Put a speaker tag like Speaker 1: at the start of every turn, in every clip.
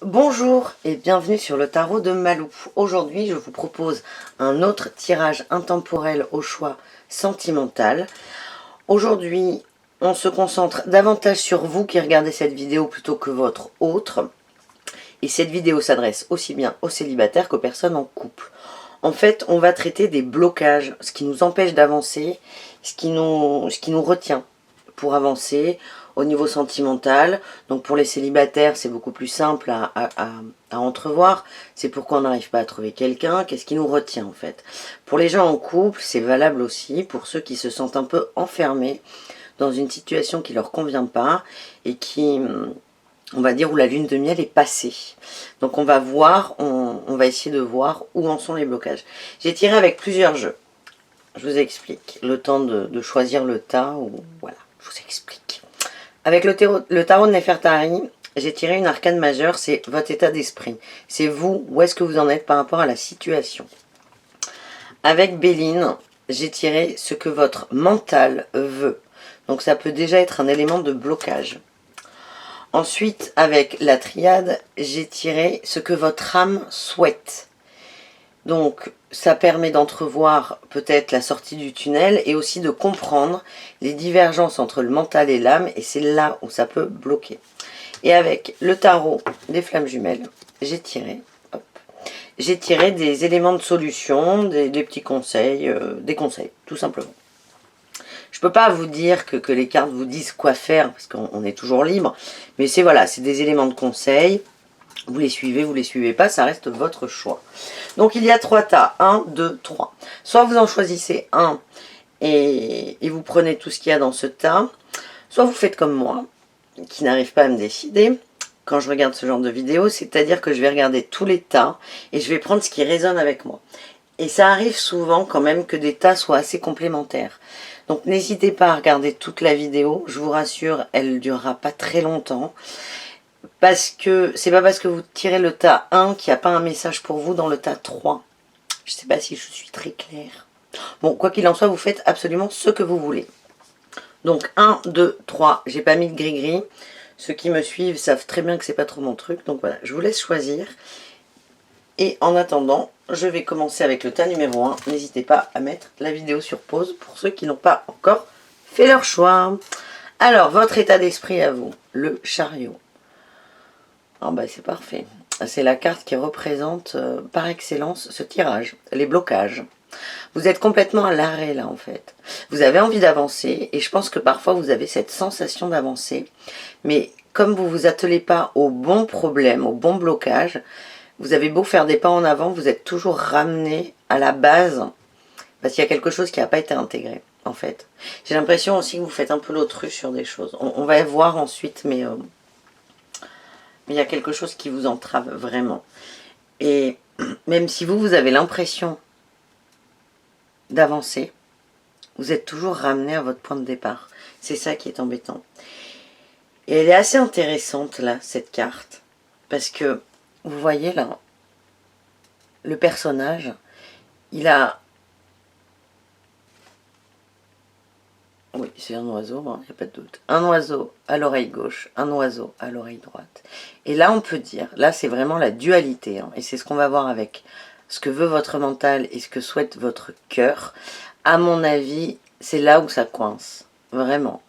Speaker 1: Bonjour et bienvenue sur le tarot de Malou. Aujourd'hui, je vous propose un autre tirage intemporel au choix sentimental. Aujourd'hui, on se concentre davantage sur vous qui regardez cette vidéo plutôt que votre autre. Et cette vidéo s'adresse aussi bien aux célibataires qu'aux personnes en couple. En fait, on va traiter des blocages, ce qui nous empêche d'avancer, ce qui nous retient pour avancer au niveau sentimental. Donc pour les célibataires, c'est beaucoup plus simple à entrevoir. C'est pourquoi on n'arrive pas à trouver quelqu'un, qu'est-ce qui nous retient en fait. Pour les gens en couple, c'est valable aussi pour ceux qui se sentent un peu enfermés dans une situation qui leur convient pas et qui, on va dire, où la lune de miel est passée. Donc on va voir, on va essayer de voir où en sont les blocages. J'ai tiré avec plusieurs jeux. Je vous explique. Le temps de choisir le tas, ou voilà, je vous explique. Avec le tarot de Nefertari, j'ai tiré une arcane majeure, c'est votre état d'esprit. C'est vous, où est-ce que vous en êtes par rapport à la situation. Avec Béline, j'ai tiré ce que votre mental veut. Donc ça peut déjà être un élément de blocage. Ensuite, avec la triade, j'ai tiré ce que votre âme souhaite. Donc, ça permet d'entrevoir peut-être la sortie du tunnel et aussi de comprendre les divergences entre le mental et l'âme, et c'est là où ça peut bloquer. Et avec le tarot des flammes jumelles, j'ai tiré des éléments de solution, des petits conseils, des conseils, tout simplement. Je ne peux pas vous dire que les cartes vous disent quoi faire, parce qu'on est toujours libre, mais c'est voilà, c'est des éléments de conseil. Vous les suivez pas, ça reste votre choix. Donc il y a 3 tas, 1, 2, 3. Soit vous en choisissez un et vous prenez tout ce qu'il y a dans ce tas, soit vous faites comme moi, qui n'arrive pas à me décider quand je regarde ce genre de vidéo, c'est-à-dire que je vais regarder tous les tas et je vais prendre ce qui résonne avec moi. Et ça arrive souvent quand même que des tas soient assez complémentaires. Donc n'hésitez pas à regarder toute la vidéo, je vous rassure, elle ne durera pas très longtemps. Parce que c'est pas parce que vous tirez le tas 1 qu'il n'y a pas un message pour vous dans le tas 3. Je ne sais pas si je suis très claire. Bon, quoi qu'il en soit, vous faites absolument ce que vous voulez. Donc 1, 2, 3. J'ai pas mis de gris-gris. Ceux qui me suivent savent très bien que c'est pas trop mon truc. Donc voilà, je vous laisse choisir. Et en attendant, je vais commencer avec le tas numéro 1. N'hésitez pas à mettre la vidéo sur pause pour ceux qui n'ont pas encore fait leur choix. Alors, votre état d'esprit à vous, le chariot. Ah bah c'est parfait. C'est la carte qui représente par excellence ce tirage, les blocages. Vous êtes complètement à l'arrêt là en fait. Vous avez envie d'avancer et je pense que parfois vous avez cette sensation d'avancer. Mais comme vous ne vous attelez pas au bon problème, au bon blocage, vous avez beau faire des pas en avant, vous êtes toujours ramené à la base parce qu'il y a quelque chose qui n'a pas été intégré en fait. J'ai l'impression aussi que vous faites un peu l'autruche sur des choses. On va voir ensuite, mais il y a quelque chose qui vous entrave vraiment. Et même si vous avez l'impression d'avancer, vous êtes toujours ramené à votre point de départ. C'est ça qui est embêtant. Et elle est assez intéressante là, cette carte. Parce que, vous voyez là, le personnage, il a... Oui, c'est un oiseau, il n'y a pas de doute. Un oiseau à l'oreille gauche, un oiseau à l'oreille droite. Et là, on peut dire, là, c'est vraiment la dualité. Et c'est ce qu'on va voir avec ce que veut votre mental et ce que souhaite votre cœur. À mon avis, c'est là où ça coince. Vraiment.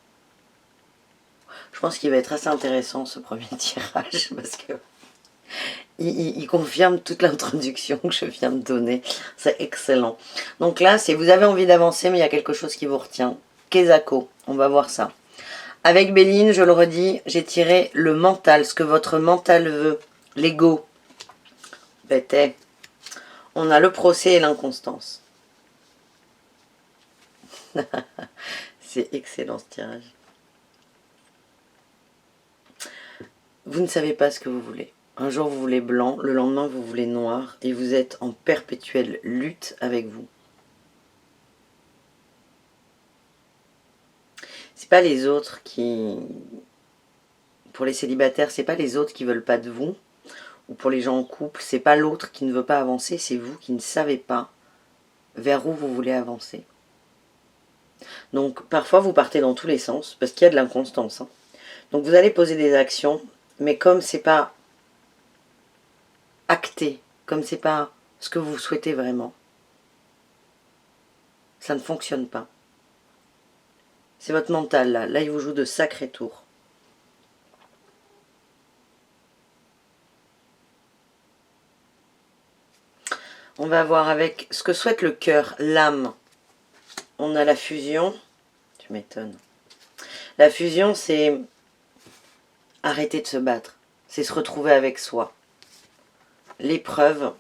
Speaker 1: Je pense qu'il va être assez intéressant, ce premier tirage, parce que il confirme toute l'introduction que je viens de donner. C'est excellent. Donc là, c'est vous avez envie d'avancer, mais il y a quelque chose qui vous retient. Kezako, on va voir ça. Avec Béline, je le redis, j'ai tiré le mental, ce que votre mental veut, l'ego. Bête. On a le procès et l'inconstance. C'est excellent ce tirage. Vous ne savez pas ce que vous voulez. Un jour vous voulez blanc, le lendemain vous voulez noir, et vous êtes en perpétuelle lutte avec vous. C'est pas les autres qui... Pour les célibataires, c'est pas les autres qui veulent pas de vous. Ou pour les gens en couple, c'est pas l'autre qui ne veut pas avancer, c'est vous qui ne savez pas vers où vous voulez avancer. Donc parfois vous partez dans tous les sens, parce qu'il y a de l'inconstance. Donc vous allez poser des actions, mais comme c'est pas acté, comme c'est pas ce que vous souhaitez vraiment, ça ne fonctionne pas. C'est votre mental là. Là, il vous joue de sacrés tours. On va voir avec ce que souhaite le cœur, l'âme. On a la fusion. Tu m'étonnes. La fusion, c'est arrêter de se battre. C'est se retrouver avec soi. L'épreuve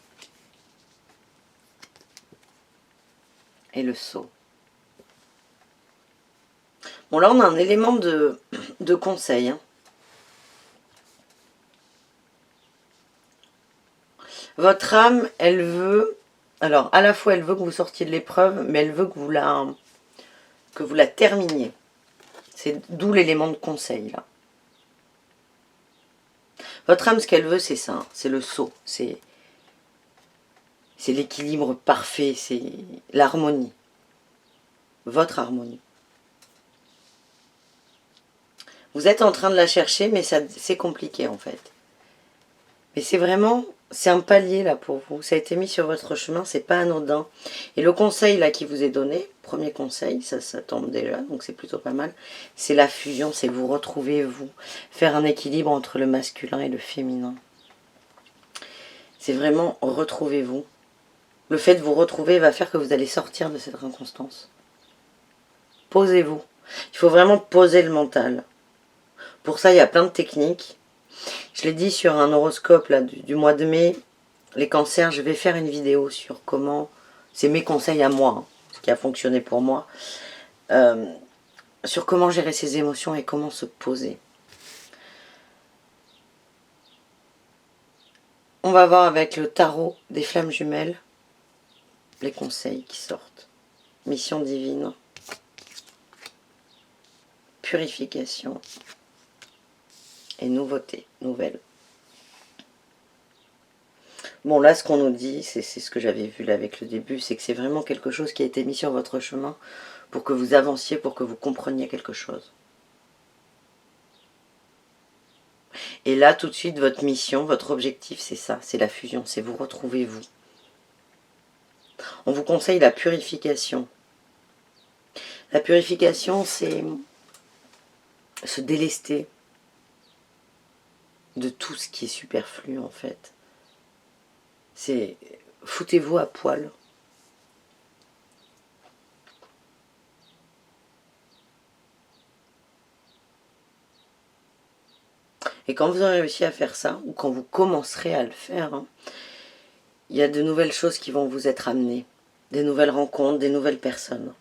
Speaker 1: et le saut. Bon, là, on a un élément de conseil. Hein. Votre âme, elle veut... Alors, à la fois, elle veut que vous sortiez de l'épreuve, mais elle veut que vous la terminiez. C'est d'où l'élément de conseil, là. Votre âme, ce qu'elle veut, c'est ça. Hein. C'est le saut. C'est l'équilibre parfait. C'est l'harmonie. Votre harmonie. Vous êtes en train de la chercher, mais c'est compliqué, en fait. Mais c'est vraiment... C'est un palier là pour vous, ça a été mis sur votre chemin, c'est pas anodin. Et le conseil là qui vous est donné, premier conseil, ça tombe déjà, donc c'est plutôt pas mal, c'est la fusion, c'est vous retrouver vous, faire un équilibre entre le masculin et le féminin. C'est vraiment retrouvez-vous. Le fait de vous retrouver va faire que vous allez sortir de cette inconstance. Posez-vous. Il faut vraiment poser le mental. Pour ça, il y a plein de techniques. Je l'ai dit sur un horoscope là, du mois de mai, les cancers, je vais faire une vidéo sur comment, c'est mes conseils à moi, hein, ce qui a fonctionné pour moi, sur comment gérer ses émotions et comment se poser. On va voir avec le tarot des flammes jumelles les conseils qui sortent. Mission divine, purification et nouveauté, nouvelle. Bon, là, ce qu'on nous dit, c'est ce que j'avais vu là avec le début, c'est que c'est vraiment quelque chose qui a été mis sur votre chemin pour que vous avanciez, pour que vous compreniez quelque chose. Et là, tout de suite, votre mission, votre objectif, c'est ça, c'est la fusion, c'est vous retrouver vous. On vous conseille la purification. La purification, c'est se délester de tout ce qui est superflu, en fait. C'est foutez-vous à poil. Et quand vous aurez réussi à faire ça, ou quand vous commencerez à le faire, hein, il y a de nouvelles choses qui vont vous être amenées. Des nouvelles rencontres, des nouvelles personnes.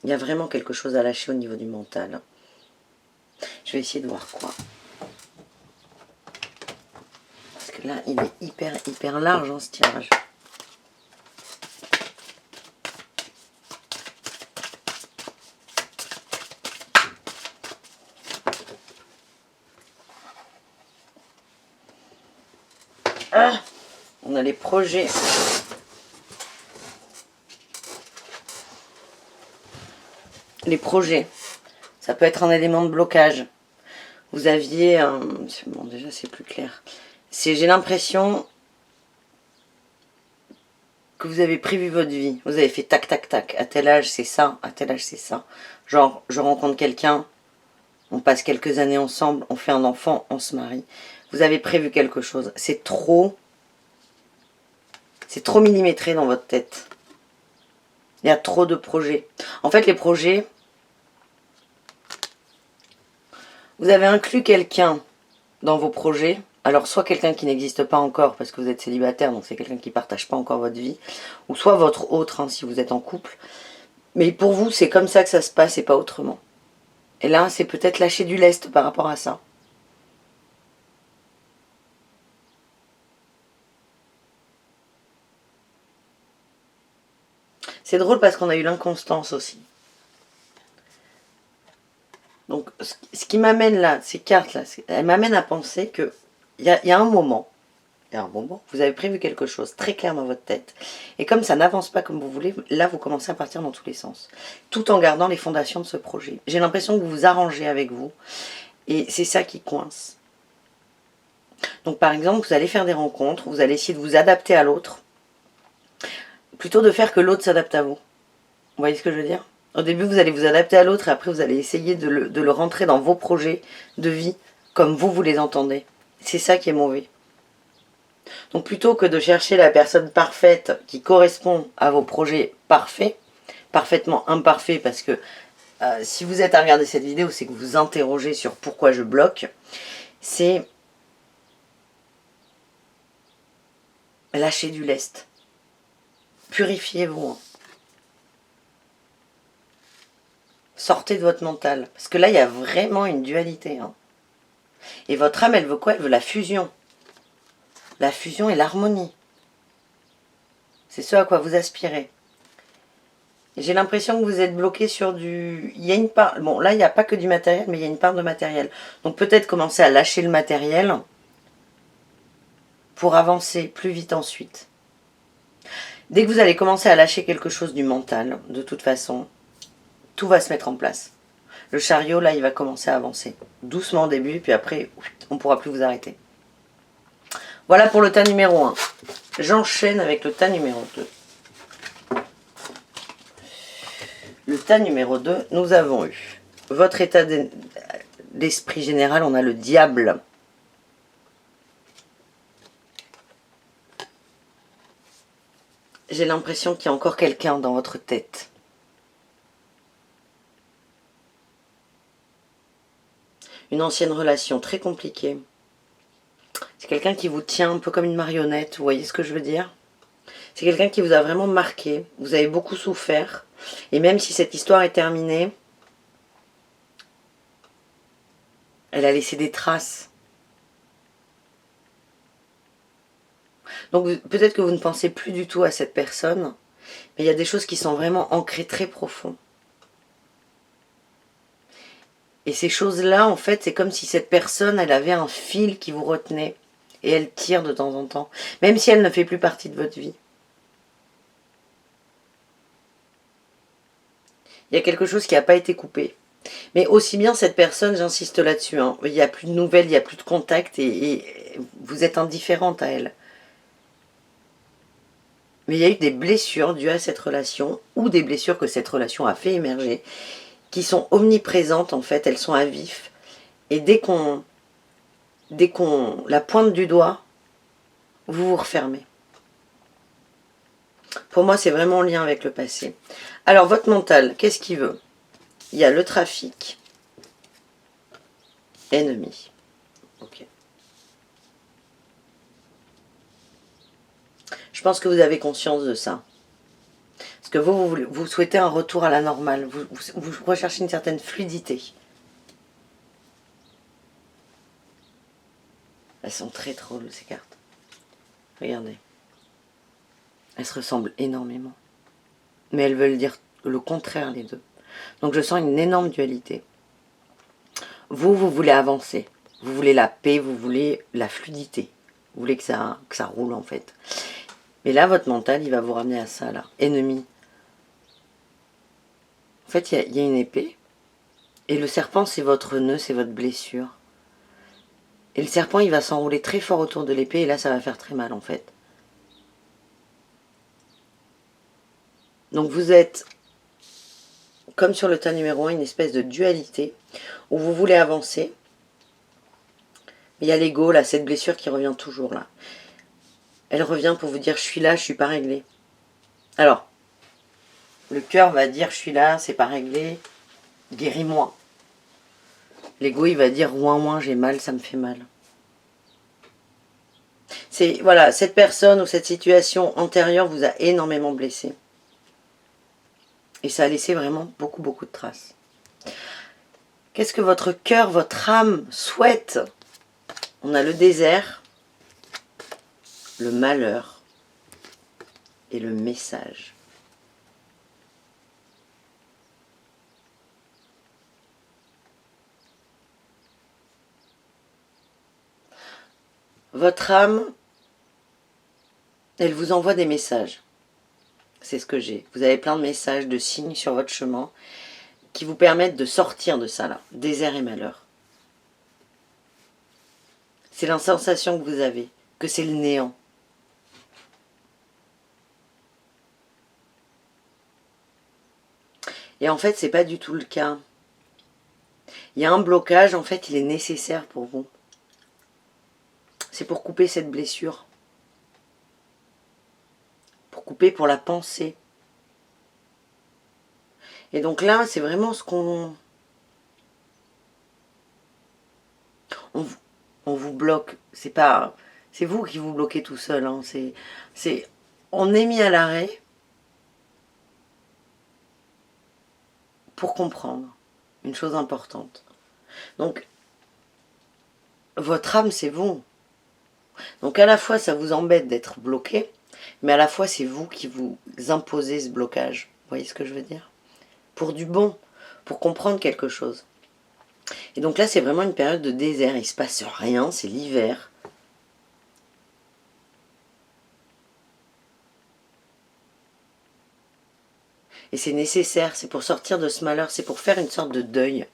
Speaker 1: Il y a vraiment quelque chose à lâcher au niveau du mental. Je vais essayer de voir quoi. Parce que là, il est hyper large, hein, ce tirage. Ah, on a les projets. Les projets. Ça peut être un élément de blocage. Vous aviez... bon, déjà, c'est plus clair. J'ai l'impression que vous avez prévu votre vie. Vous avez fait tac, tac, tac. À tel âge, c'est ça. À tel âge, c'est ça. Genre, je rencontre quelqu'un, on passe quelques années ensemble, on fait un enfant, on se marie. Vous avez prévu quelque chose. C'est trop millimétré dans votre tête. Il y a trop de projets. En fait, les projets... Vous avez inclus quelqu'un dans vos projets. Alors, soit quelqu'un qui n'existe pas encore parce que vous êtes célibataire, donc c'est quelqu'un qui ne partage pas encore votre vie. Ou soit votre autre, hein, si vous êtes en couple. Mais pour vous, c'est comme ça que ça se passe et pas autrement. Et là, c'est peut-être lâcher du lest par rapport à ça. C'est drôle parce qu'on a eu l'inconstance aussi. Donc, ce qui m'amène là, ces cartes-là, elles m'amènent à penser que il y a un moment, vous avez prévu quelque chose très clair dans votre tête. Et comme ça n'avance pas comme vous voulez, là, vous commencez à partir dans tous les sens. Tout en gardant les fondations de ce projet. J'ai l'impression que vous vous arrangez avec vous. Et c'est ça qui coince. Donc par exemple, vous allez faire des rencontres, vous allez essayer de vous adapter à l'autre, plutôt de faire que l'autre s'adapte à vous. Vous voyez ce que je veux dire? Au début, vous allez vous adapter à l'autre et après, vous allez essayer de le rentrer dans vos projets de vie comme vous les entendez. C'est ça qui est mauvais. Donc plutôt que de chercher la personne parfaite qui correspond à vos projets parfaits, parfaitement imparfaits, parce que si vous êtes à regarder cette vidéo, c'est que vous vous interrogez sur pourquoi je bloque, c'est lâcher du lest. Purifiez-vous. Sortez de votre mental. Parce que là, il y a vraiment une dualité. Et votre âme, elle veut quoi? Elle veut la fusion. La fusion et l'harmonie. C'est ce à quoi vous aspirez. J'ai l'impression que vous êtes bloqué sur du... Il y a une part... Bon, là, il n'y a pas que du matériel, mais il y a une part de matériel. Donc peut-être commencer à lâcher le matériel pour avancer plus vite ensuite. Dès que vous allez commencer à lâcher quelque chose du mental, de toute façon, tout va se mettre en place. Le chariot, là, il va commencer à avancer. Doucement au début, puis après, on ne pourra plus vous arrêter. Voilà pour le tas numéro 1. J'enchaîne avec le tas numéro 2. Le tas numéro 2, nous avons eu votre état d'esprit général, on a le diable. J'ai l'impression qu'il y a encore quelqu'un dans votre tête. Une ancienne relation très compliquée. C'est quelqu'un qui vous tient un peu comme une marionnette, vous voyez ce que je veux dire? C'est quelqu'un qui vous a vraiment marqué, vous avez beaucoup souffert, et même si cette histoire est terminée, elle a laissé des traces. Donc peut-être que vous ne pensez plus du tout à cette personne, mais il y a des choses qui sont vraiment ancrées très profond. Et ces choses-là, en fait, c'est comme si cette personne, elle avait un fil qui vous retenait, et elle tire de temps en temps, même si elle ne fait plus partie de votre vie. Il y a quelque chose qui n'a pas été coupé. Mais aussi bien cette personne, j'insiste là-dessus, il n'y a plus de nouvelles, il n'y a plus de contact et vous êtes indifférente à elle. Mais il y a eu des blessures dues à cette relation ou des blessures que cette relation a fait émerger qui sont omniprésentes en fait, elles sont à vif. Et dès qu'on la pointe du doigt, vous vous refermez. Pour moi, c'est vraiment en lien avec le passé. Alors, votre mental, qu'est-ce qu'il veut? Il y a le trafic, ennemi. Ok. Je pense que vous avez conscience de ça. Parce que vous souhaitez un retour à la normale. Vous recherchez une certaine fluidité. Elles sont très drôles, ces cartes. Regardez. Elles se ressemblent énormément. Mais elles veulent dire le contraire, les deux. Donc je sens une énorme dualité. Vous voulez avancer. Vous voulez la paix, vous voulez la fluidité. Vous voulez que ça roule, en fait. Mais là, votre mental, il va vous ramener à ça, là. Ennemi. En fait, il y a une épée. Et le serpent, c'est votre nœud, c'est votre blessure. Et le serpent, il va s'enrouler très fort autour de l'épée. Et là, ça va faire très mal, en fait. Donc, vous êtes, comme sur le tas numéro 1, une espèce de dualité. Où vous voulez avancer. Mais il y a l'ego, là, cette blessure qui revient toujours, là. Elle revient pour vous dire, je suis là, je suis pas réglée. Alors, le cœur va dire, je suis là, c'est pas réglé, guéris-moi. L'ego, il va dire, ouin, ouin, j'ai mal, ça me fait mal. C'est, voilà, cette personne ou cette situation antérieure vous a énormément blessé. Et ça a laissé vraiment beaucoup, beaucoup de traces. Qu'est-ce que votre cœur, votre âme souhaite? On a le désert, le malheur et le message. Votre âme, elle vous envoie des messages. C'est ce que j'ai. Vous avez plein de messages, de signes sur votre chemin qui vous permettent de sortir de ça là. Désert et malheur. C'est la sensation que vous avez, que c'est le néant. Et en fait, c'est pas du tout le cas. Il y a un blocage, en fait, il est nécessaire pour vous. C'est pour couper cette blessure. Pour couper pour la pensée. Et donc là, c'est vraiment ce qu'on... On vous bloque. C'est pas... C'est vous qui vous bloquez tout seul. Hein. On est mis à l'arrêt pour comprendre une chose importante. Donc, votre âme, c'est vous. Donc à la fois, ça vous embête d'être bloqué, mais à la fois, c'est vous qui vous imposez ce blocage. Vous voyez ce que je veux dire? Pour du bon, pour comprendre quelque chose. Et donc là, c'est vraiment une période de désert. Il ne se passe rien, c'est l'hiver. Et c'est nécessaire, c'est pour sortir de ce malheur, c'est pour faire une sorte de deuil.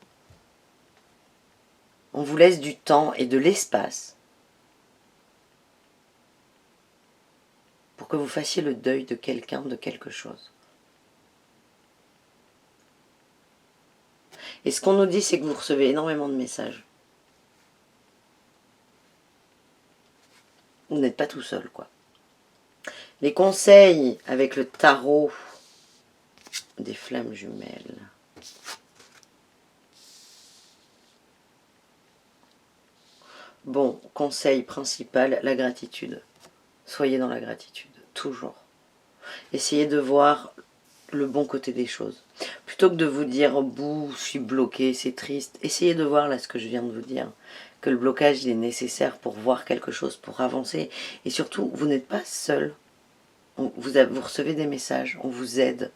Speaker 1: On vous laisse du temps et de l'espace pour que vous fassiez le deuil de quelqu'un, de quelque chose. Et ce qu'on nous dit, c'est que vous recevez énormément de messages. Vous n'êtes pas tout seul, quoi. Les conseils avec le tarot des flammes jumelles. Bon, conseil principal, la gratitude. Soyez dans la gratitude, toujours. Essayez de voir le bon côté des choses. Plutôt que de vous dire, oh, bouh, je suis bloqué, c'est triste. Essayez de voir là ce que je viens de vous dire. Que le blocage il est nécessaire pour voir quelque chose, pour avancer. Et surtout, vous n'êtes pas seul. Vous recevez des messages, on vous aide.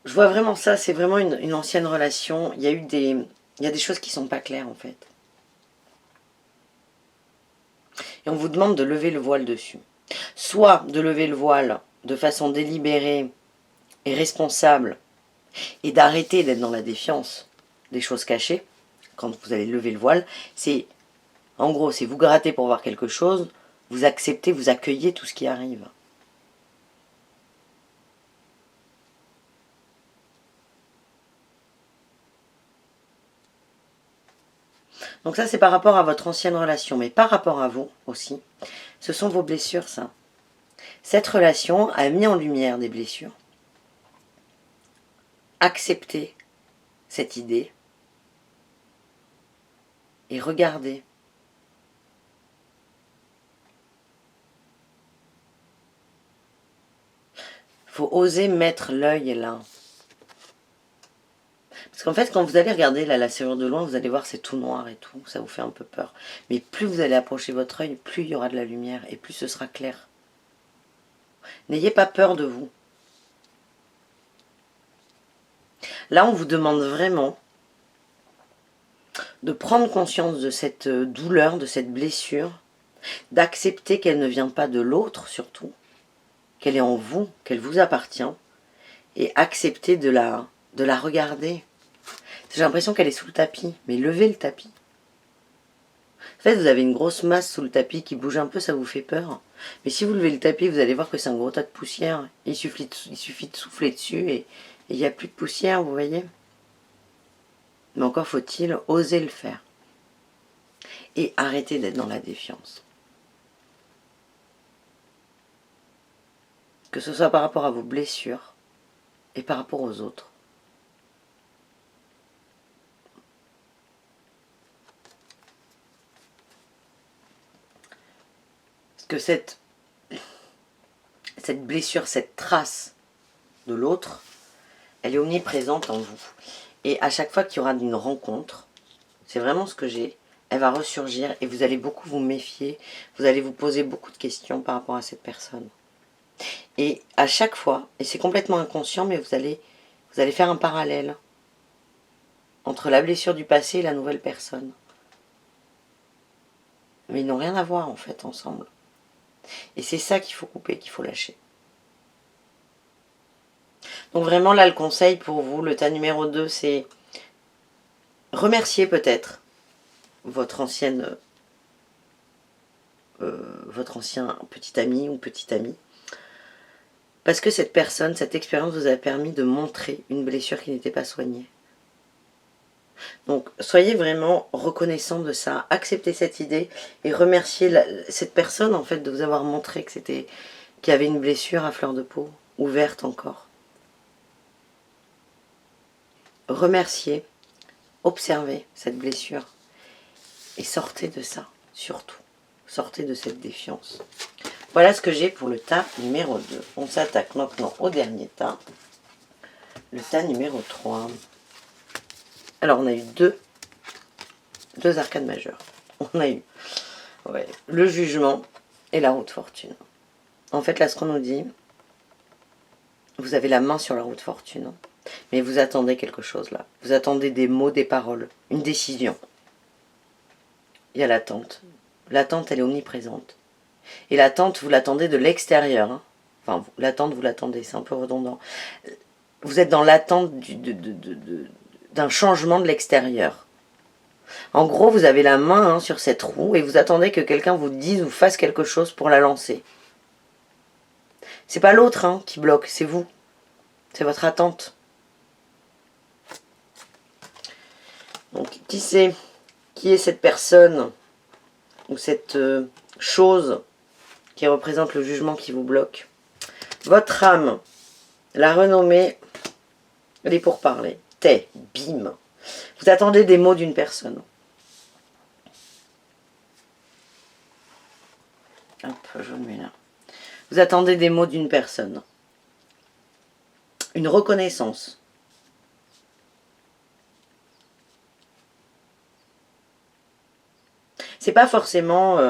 Speaker 1: Je vois vraiment ça, c'est vraiment une ancienne relation. Il y a des choses qui sont pas claires en fait. Et on vous demande de lever le voile dessus. Soit de lever le voile de façon délibérée et responsable et d'arrêter d'être dans la défiance des choses cachées quand vous allez lever le voile. C'est, en gros, c'est vous gratter pour voir quelque chose, vous acceptez, vous accueillez tout ce qui arrive. Donc ça, c'est par rapport à votre ancienne relation, mais par rapport à vous aussi. Ce sont vos blessures, ça. Cette relation a mis en lumière des blessures. Acceptez cette idée et regardez. Il faut oser mettre l'œil là. Parce qu'en fait, quand vous allez regarder là, la serrure de loin, vous allez voir c'est tout noir et tout, ça vous fait un peu peur. Mais plus vous allez approcher votre œil, plus il y aura de la lumière et plus ce sera clair. N'ayez pas peur de vous. Là, on vous demande vraiment de prendre conscience de cette douleur, de cette blessure, d'accepter qu'elle ne vient pas de l'autre surtout, qu'elle est en vous, qu'elle vous appartient, et accepter de la regarder. J'ai l'impression qu'elle est sous le tapis, mais levez le tapis. En fait, vous avez une grosse masse sous le tapis qui bouge un peu, ça vous fait peur. Mais si vous levez le tapis, vous allez voir que c'est un gros tas de poussière. Il suffit de souffler dessus et il n'y a plus de poussière, vous voyez. Mais encore faut-il oser le faire. Et arrêter d'être dans la défiance. Que ce soit par rapport à vos blessures et par rapport aux autres. Parce que cette blessure, cette trace de l'autre, elle est omniprésente en vous. Et à chaque fois qu'il y aura une rencontre, c'est vraiment ce que j'ai, elle va ressurgir et vous allez beaucoup vous méfier, vous allez vous poser beaucoup de questions par rapport à cette personne. Et à chaque fois, et c'est complètement inconscient, mais vous allez faire un parallèle entre la blessure du passé et la nouvelle personne. Mais ils n'ont rien à voir en fait ensemble. Et c'est ça qu'il faut couper, qu'il faut lâcher. Donc vraiment là, le conseil pour vous, le tas numéro 2, c'est remercier peut-être votre ancien petit ami ou petite amie. Parce que cette personne, cette expérience vous a permis de montrer une blessure qui n'était pas soignée. Donc, soyez vraiment reconnaissant de ça, acceptez cette idée et remerciez cette personne en fait de vous avoir montré que qu'il y avait une blessure à fleur de peau, ouverte encore. Remerciez, observez cette blessure et sortez de ça, surtout. Sortez de cette défiance. Voilà ce que j'ai pour le tas numéro 2. On s'attaque maintenant au dernier tas, le tas numéro 3. Alors, on a eu deux arcades majeures. On a eu le jugement et la roue de fortune. En fait, là, ce qu'on nous dit, vous avez la main sur la roue de fortune, mais vous attendez quelque chose là. Vous attendez des mots, des paroles, une décision. Il y a l'attente. L'attente, elle est omniprésente. Et l'attente, vous l'attendez de l'extérieur. Hein. Enfin, l'attente, vous l'attendez, c'est un peu redondant. Vous êtes dans l'attente d'un changement de l'extérieur. En gros, vous avez la main sur cette roue et vous attendez que quelqu'un vous dise ou fasse quelque chose pour la lancer. C'est pas l'autre qui bloque, c'est vous. C'est votre attente. Donc, qui est cette personne ou cette chose qui représente le jugement qui vous bloque? Votre âme, la renommée, les pourparlers. Bim. Vous attendez des mots d'une personne. Hop, je le mets là. Vous attendez des mots d'une personne. Une reconnaissance. C'est pas forcément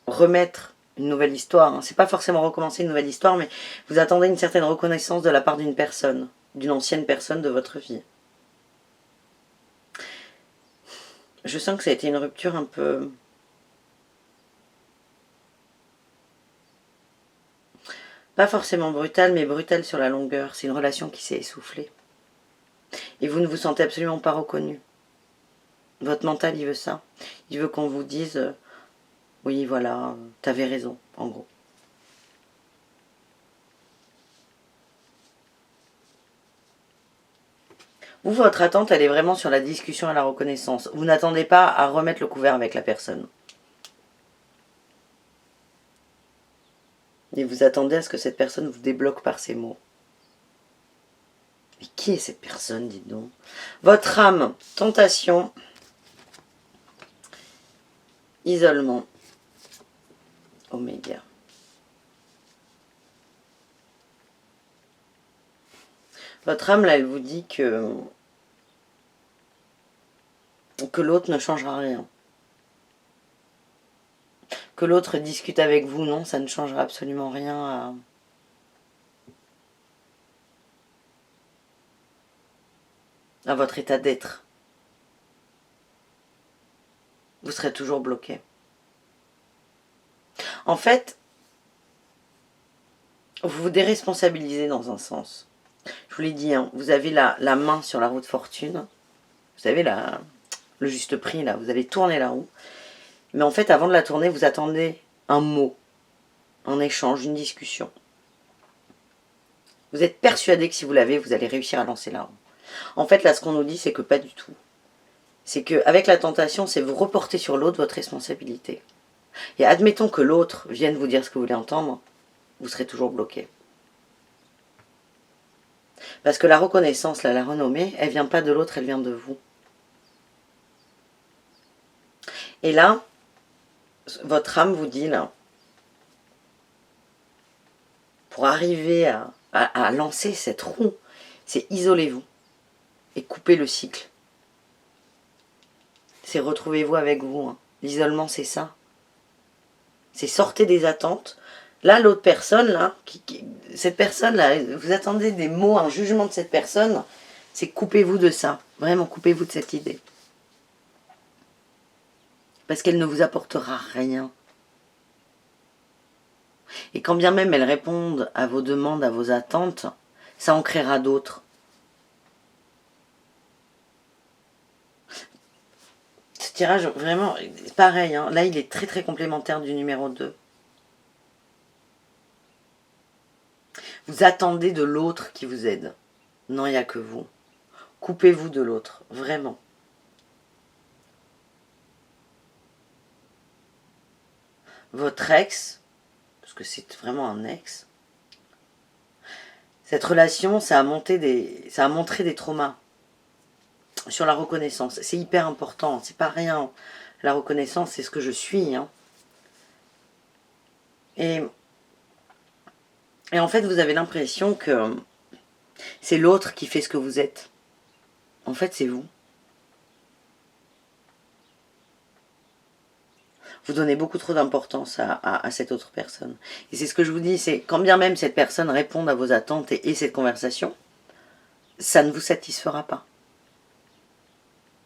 Speaker 1: remettre une nouvelle histoire. Hein. C'est pas forcément recommencer une nouvelle histoire, mais vous attendez une certaine reconnaissance de la part d'une personne, d'une ancienne personne de votre vie. Je sens que ça a été une rupture un peu... Pas forcément brutale, mais brutale sur la longueur. C'est une relation qui s'est essoufflée. Et vous ne vous sentez absolument pas reconnu. Votre mental, il veut ça. Il veut qu'on vous dise, oui, voilà, t'avais raison, en gros. Vous, votre attente, elle est vraiment sur la discussion et la reconnaissance. Vous n'attendez pas à remettre le couvert avec la personne. Et vous attendez à ce que cette personne vous débloque par ses mots. Mais qui est cette personne, dites donc? Votre âme, tentation, isolement, oméga. Votre âme, là, elle vous dit que l'autre ne changera rien. Que l'autre discute avec vous, non, ça ne changera absolument rien à votre état d'être. Vous serez toujours bloqué. En fait, vous vous déresponsabilisez dans un sens. Je vous l'ai dit, vous avez la main sur la roue de fortune. Vous avez le juste prix, là. Vous allez tourner la roue. Mais en fait, avant de la tourner, vous attendez un mot, un échange, une discussion. Vous êtes persuadé que si vous l'avez, vous allez réussir à lancer la roue. En fait, là, ce qu'on nous dit, c'est que pas du tout. C'est qu'avec la tentation, c'est vous reporter sur l'autre votre responsabilité. Et admettons que l'autre vienne vous dire ce que vous voulez entendre, vous serez toujours bloqué. Parce que la reconnaissance, là, la renommée, elle vient pas de l'autre, elle vient de vous. Et là, votre âme vous dit, là, pour arriver à lancer cette roue, c'est isolez-vous et coupez le cycle. C'est retrouvez-vous avec vous. L'isolement, c'est ça. C'est sortez des attentes. Là, l'autre personne, là, cette personne-là, vous attendez des mots, un jugement de cette personne, c'est coupez-vous de ça. Vraiment, coupez-vous de cette idée. Parce qu'elle ne vous apportera rien. Et quand bien même elle répond à vos demandes, à vos attentes, ça en créera d'autres. Ce tirage, vraiment, pareil, hein, là il est très très complémentaire du numéro 2. Vous attendez de l'autre qui vous aide. Non, il n'y a que vous. Coupez-vous de l'autre, vraiment. Votre ex, parce que c'est vraiment un ex, cette relation, ça a montré des traumas sur la reconnaissance. C'est hyper important, c'est pas rien. La reconnaissance, c'est ce que je suis. Hein. Et en fait, vous avez l'impression que c'est l'autre qui fait ce que vous êtes. En fait, c'est vous. Vous donnez beaucoup trop d'importance à cette autre personne. Et c'est ce que je vous dis, c'est quand bien même cette personne réponde à vos attentes et cette conversation, ça ne vous satisfera pas.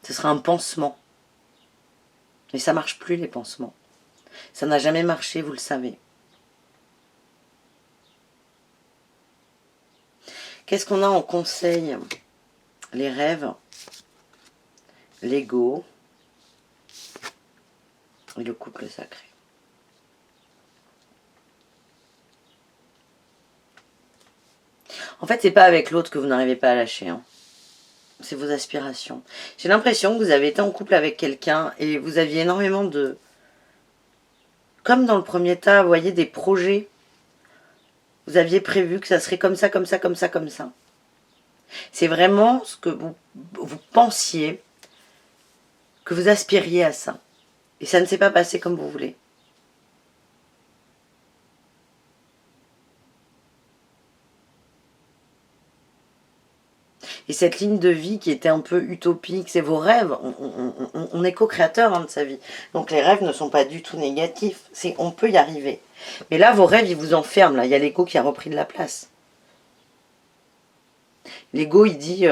Speaker 1: Ce sera un pansement. Mais ça ne marche plus les pansements. Ça n'a jamais marché, vous le savez. Qu'est-ce qu'on a en conseil? Les rêves, l'ego et le couple sacré. En fait, c'est pas avec l'autre que vous n'arrivez pas à lâcher. Hein. C'est vos aspirations. J'ai l'impression que vous avez été en couple avec quelqu'un et vous aviez énormément de... Comme dans le premier tas, vous voyez, des projets. Vous aviez prévu que ça serait comme ça, comme ça, comme ça, comme ça. C'est vraiment ce que vous pensiez, que vous aspiriez à ça. Et ça ne s'est pas passé comme vous voulez. Et cette ligne de vie qui était un peu utopique, c'est vos rêves. On est co-créateur de sa vie. Donc les rêves ne sont pas du tout négatifs. On peut y arriver. Mais là, vos rêves, ils vous enferment. Là. Il y a l'ego qui a repris de la place. L'ego, il dit...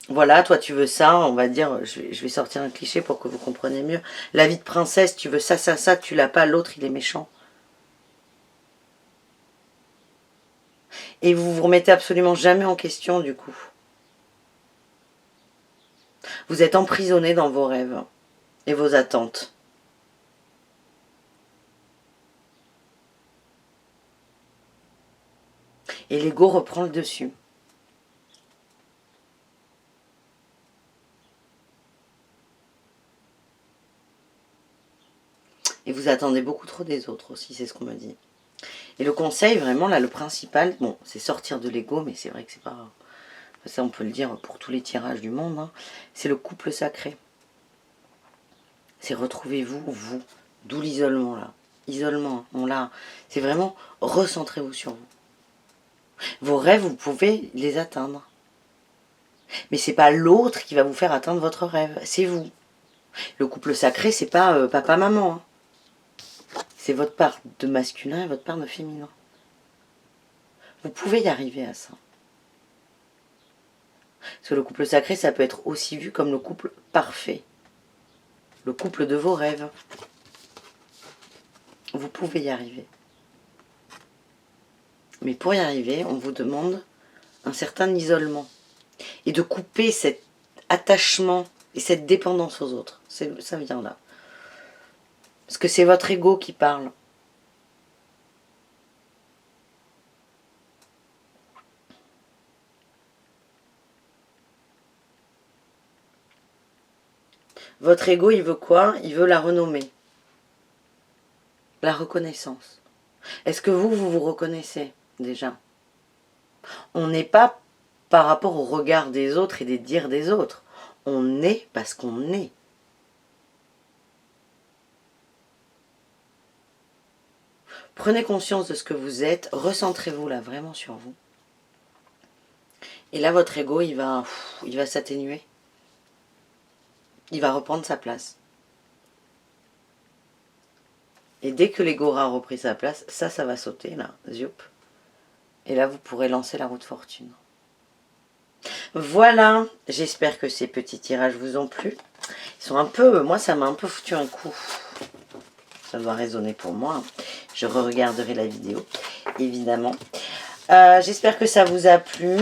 Speaker 1: voilà, toi tu veux ça, on va dire, je vais sortir un cliché pour que vous compreniez mieux. La vie de princesse, tu veux ça, ça, ça, tu l'as pas, l'autre il est méchant. Et vous vous remettez absolument jamais en question du coup. Vous êtes emprisonné dans vos rêves et vos attentes. Et l'ego reprend le dessus. Et vous attendez beaucoup trop des autres aussi, c'est ce qu'on me dit. Et le conseil, vraiment, là, le principal, bon, c'est sortir de l'ego, mais c'est vrai que c'est pas... Ça, on peut le dire pour tous les tirages du monde. Hein, c'est le couple sacré. C'est retrouvez-vous, vous. D'où l'isolement, là. Isolement, on l'a. C'est vraiment, recentrez-vous sur vous. Vos rêves, vous pouvez les atteindre. Mais c'est pas l'autre qui va vous faire atteindre votre rêve, c'est vous. Le couple sacré, c'est pas papa-maman. Hein. C'est votre part de masculin et votre part de féminin. Vous pouvez y arriver à ça. Parce que le couple sacré, ça peut être aussi vu comme le couple parfait. Le couple de vos rêves. Vous pouvez y arriver. Mais pour y arriver, on vous demande un certain isolement. Et de couper cet attachement et cette dépendance aux autres. Ça vient là. Parce que c'est votre ego qui parle. Votre ego, il veut quoi? Il veut la renommée. La reconnaissance. Est-ce que vous vous reconnaissez déjà? On n'est pas par rapport au regard des autres et des dires des autres. On est parce qu'on est. Prenez conscience de ce que vous êtes, recentrez-vous là vraiment sur vous. Et là, votre ego, il va s'atténuer. Il va reprendre sa place. Et dès que l'ego aura repris sa place, ça va sauter là, zoup. Et là, vous pourrez lancer la roue de fortune. Voilà, j'espère que ces petits tirages vous ont plu. Ils sont un peu, moi ça m'a un peu foutu un coup. Ça doit résonner pour moi. Je re-regarderai la vidéo, évidemment. J'espère que ça vous a plu.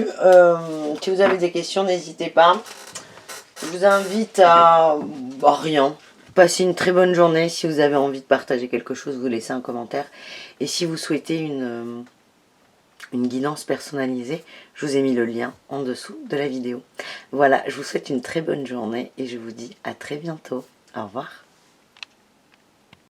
Speaker 1: Si vous avez des questions, n'hésitez pas. Je vous invite à rien. Passez une très bonne journée. Si vous avez envie de partager quelque chose, vous laissez un commentaire. Et si vous souhaitez une guidance personnalisée, je vous ai mis le lien en dessous de la vidéo. Voilà, je vous souhaite une très bonne journée et je vous dis à très bientôt. Au revoir.